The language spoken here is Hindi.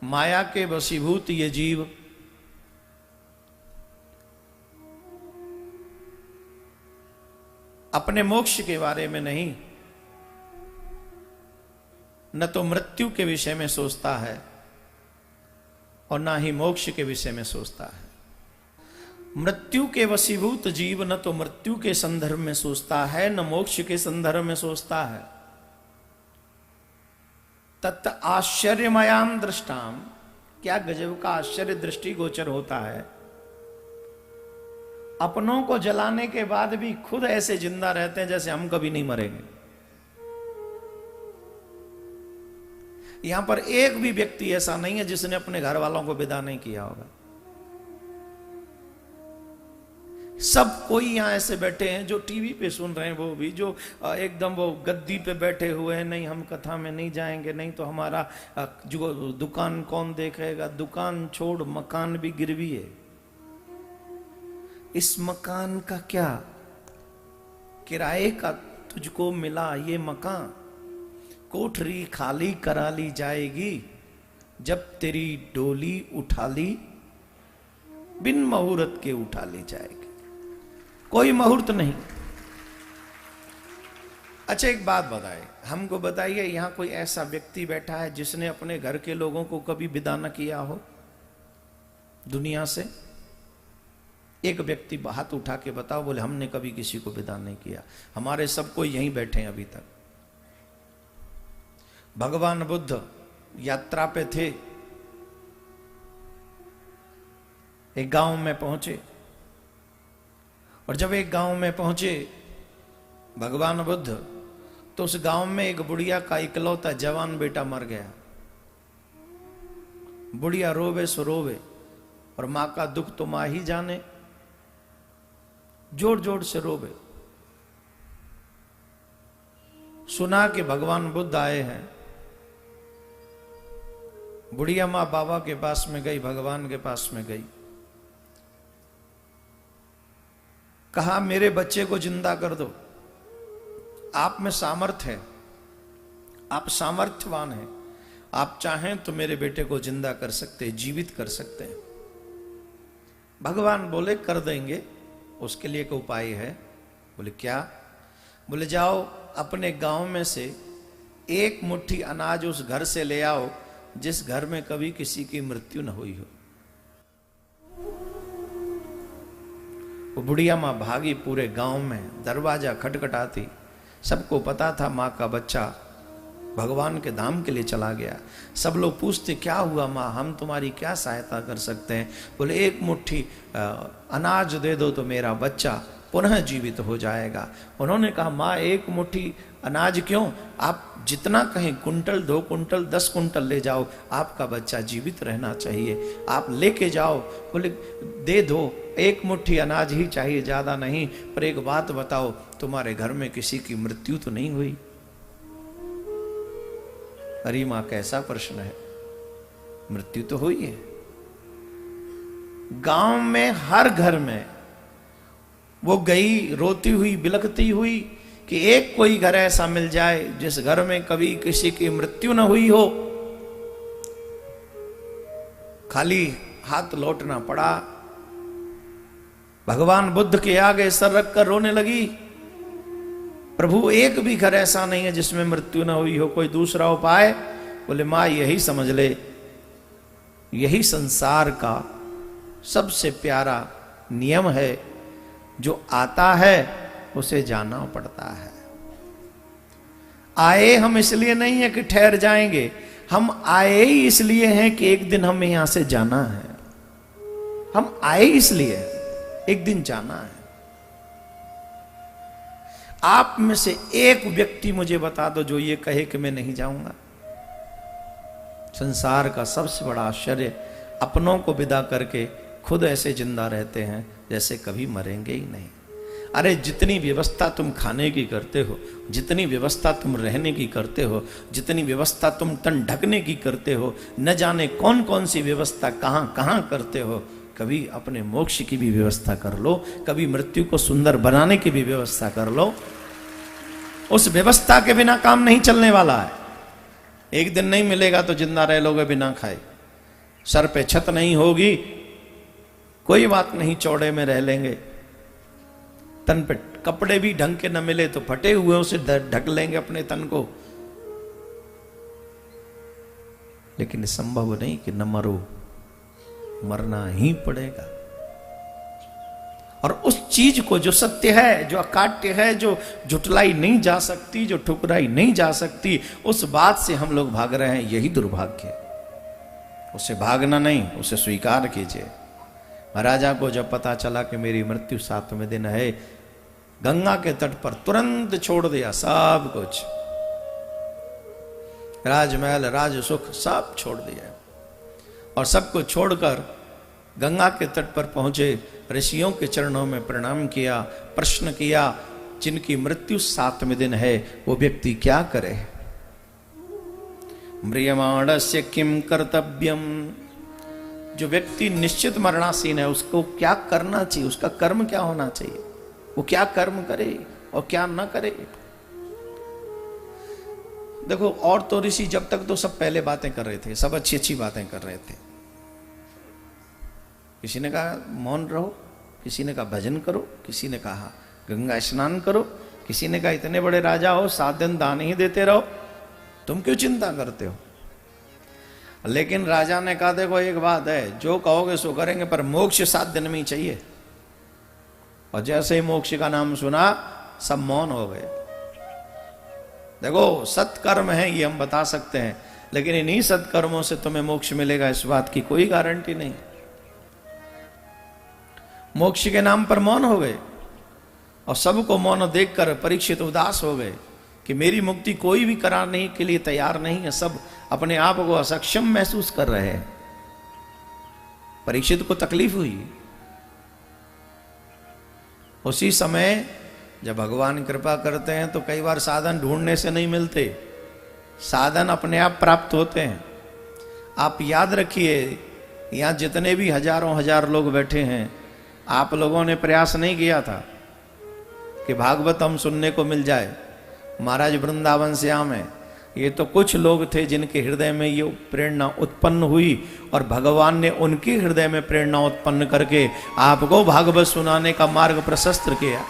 माया के वशीभूत ये जीव अपने मोक्ष के बारे में नहीं, न तो मृत्यु के विषय में सोचता है और ना ही मोक्ष के विषय में सोचता है। मृत्यु के वशीभूत जीव न तो मृत्यु के संदर्भ में सोचता है, न मोक्ष के संदर्भ में सोचता है। तत् आश्चर्यमयाम दृष्टाम, क्या गजब का आश्चर्य दृष्टि गोचर होता है। अपनों को जलाने के बाद भी खुद ऐसे जिंदा रहते हैं जैसे हम कभी नहीं मरेंगे। यहां पर एक भी व्यक्ति ऐसा नहीं है जिसने अपने घर वालों को विदा नहीं किया होगा। सब कोई यहां ऐसे बैठे हैं जो टीवी पे सुन रहे हैं, वो भी जो एकदम वो गद्दी पे बैठे हुए हैं, नहीं हम कथा में नहीं जाएंगे, नहीं तो हमारा जो दुकान कौन देखेगा, दुकान छोड़ मकान भी गिरवी है। इस मकान का क्या, किराए का तुझको मिला ये मकान, कोठरी खाली करा ली जाएगी जब तेरी डोली उठा ली, बिन मुहूर्त के उठा ली जाएगी, कोई मुहूर्त नहीं। अच्छा एक बात बताए, हमको बताइए यहां कोई ऐसा व्यक्ति बैठा है जिसने अपने घर के लोगों को कभी विदा न किया हो दुनिया से? एक व्यक्ति हाथ उठा के बताओ, बोले हमने कभी किसी को विदा नहीं किया। हमारे सब कोई यहीं बैठे हैं अभी तक। भगवान बुद्ध यात्रा पे थे, एक गांव में पहुंचे, और जब एक गांव में पहुंचे भगवान बुद्ध, तो उस गांव में एक बुढ़िया का इकलौता जवान बेटा मर गया। बुढ़िया रोवे सो रोवे, और मां का दुख तो मां ही जाने, जोर जोर से रोवे। सुना कि भगवान बुद्ध आए हैं, बुढ़िया मां बाबा के पास में गई, भगवान के पास में गई, कहा मेरे बच्चे को जिंदा कर दो, आप में सामर्थ्य है, आप सामर्थ्यवान हैं, आप चाहें तो मेरे बेटे को जिंदा कर सकते हैं, जीवित कर सकते हैं। भगवान बोले कर देंगे, उसके लिए एक उपाय है। बोले क्या? बोले जाओ अपने गांव में से एक मुट्ठी अनाज उस घर से ले आओ जिस घर में कभी किसी की मृत्यु न हुई हो। वो बुढ़िया मां भागी पूरे गांव में, दरवाजा खटखटाती, सबको पता था मां का बच्चा भगवान के धाम के लिए चला गया। सब लोग पूछते क्या हुआ मां, हम तुम्हारी क्या सहायता कर सकते हैं? बोले एक मुट्ठी अनाज दे दो तो मेरा बच्चा पुनः जीवित हो जाएगा। उन्होंने कहा मां एक मुट्ठी अनाज क्यों, आप जितना कहें, कुंटल 2 कुंटल 10 कुंटल ले जाओ, आपका बच्चा जीवित रहना चाहिए, आप लेके जाओ। बोले दे दो, एक मुट्ठी अनाज ही चाहिए, ज्यादा नहीं, पर एक बात बताओ, तुम्हारे घर में किसी की मृत्यु तो नहीं हुई? अरे मां कैसा प्रश्न है, मृत्यु तो हुई है। गांव में हर घर में वो गई रोती हुई बिलखती हुई कि एक कोई घर ऐसा मिल जाए जिस घर में कभी किसी की मृत्यु न हुई हो। खाली हाथ लौटना पड़ा। भगवान बुद्ध के आगे सर रखकर रोने लगी, प्रभु एक भी घर ऐसा नहीं है जिसमें मृत्यु न हुई हो, कोई दूसरा उपाय? बोले मां यही समझ ले, यही संसार का सबसे प्यारा नियम है, जो आता है उसे जाना पड़ता है। आए हम इसलिए नहीं है कि ठहर जाएंगे, हम आए ही इसलिए हैं कि एक दिन हमें यहां से जाना है। हम आए इसलिए एक दिन जाना है। आप में से एक व्यक्ति मुझे बता दो जो ये कहे कि मैं नहीं जाऊंगा। संसार का सबसे बड़ा आश्चर्य, अपनों को विदा करके खुद ऐसे जिंदा रहते हैं जैसे कभी मरेंगे ही नहीं। अरे जितनी व्यवस्था तुम खाने की करते हो, जितनी व्यवस्था तुम रहने की करते हो, जितनी व्यवस्था तुम तन ढकने की करते हो, न जाने कौन कौन सी व्यवस्था कहां कहां करते हो, कभी अपने मोक्ष की भी व्यवस्था कर लो, कभी मृत्यु को सुंदर बनाने की भी व्यवस्था कर लो। उस व्यवस्था के बिना काम नहीं चलने वाला है। एक दिन नहीं मिलेगा तो जिंदा रह लोगे बिना खाए, सर पे छत नहीं होगी, कोई बात नहीं, चौड़े में रह लेंगे। तन पे कपड़े भी ढंग के न मिले तो फटे हुए से ढक लेंगे अपने तन को, लेकिन संभव नहीं कि न मरो, मरना ही पड़ेगा। और उस चीज को जो सत्य है, जो अकाट्य है, जो झुटलाई नहीं जा सकती, जो ठुकराई नहीं जा सकती, उस बात से हम लोग भाग रहे हैं, यही दुर्भाग्य है। उसे भागना नहीं, उसे स्वीकार कीजिए। महाराजा को जब पता चला कि मेरी मृत्यु 7वें दिन है, गंगा के तट पर तुरंत छोड़ दिया सब कुछ, राजमहल, राजसुख सब छोड़ दिया, और सबको छोड़कर गंगा के तट पर पहुंचे, ऋषियों के चरणों में प्रणाम किया, प्रश्न किया, जिनकी मृत्यु 7वें दिन है वो व्यक्ति क्या करे? म्रियमाणस्य किम कर्तव्यम, जो व्यक्ति निश्चित मरणासीन है उसको क्या करना चाहिए, उसका कर्म क्या होना चाहिए, वो क्या कर्म करे और क्या न करे। देखो, और तो ऋषि जब तक तो सब पहले बातें कर रहे थे, सब अच्छी अच्छी बातें कर रहे थे। किसी ने कहा मौन रहो, किसी ने कहा भजन करो, किसी ने कहा गंगा स्नान करो, किसी ने कहा इतने बड़े राजा हो 7 दिन दान ही देते रहो, तुम क्यों चिंता करते हो। लेकिन राजा ने कहा देखो एक बात है, जो कहोगे सो करेंगे, पर मोक्ष 7 दिन में ही चाहिए। और जैसे ही मोक्ष का नाम सुना सब मौन हो गए। देखो सत्कर्म है ये हम बता सकते हैं, लेकिन इन्हीं सत्कर्मों से तुम्हें मोक्ष मिलेगा इस बात की कोई गारंटी नहीं। मोक्ष के नाम पर मौन हो गए, और सबको मौन देखकर परीक्षित उदास हो गए कि मेरी मुक्ति कोई भी कराने के लिए तैयार नहीं है, सब अपने आप को असक्षम महसूस कर रहे हैं। परीक्षित को तकलीफ हुई। उसी समय जब भगवान कृपा करते हैं तो कई बार साधन ढूंढने से नहीं मिलते, साधन अपने आप प्राप्त होते हैं। आप याद रखिए, यहां जितने भी हजारों हजार लोग बैठे हैं, आप लोगों ने प्रयास नहीं किया था कि भागवत हम सुनने को मिल जाए, महाराज वृंदावन श्याम है, ये तो कुछ लोग थे जिनके हृदय में ये प्रेरणा उत्पन्न हुई, और भगवान ने उनके हृदय में प्रेरणा उत्पन्न करके आपको भागवत सुनाने का मार्ग प्रशस्त किया।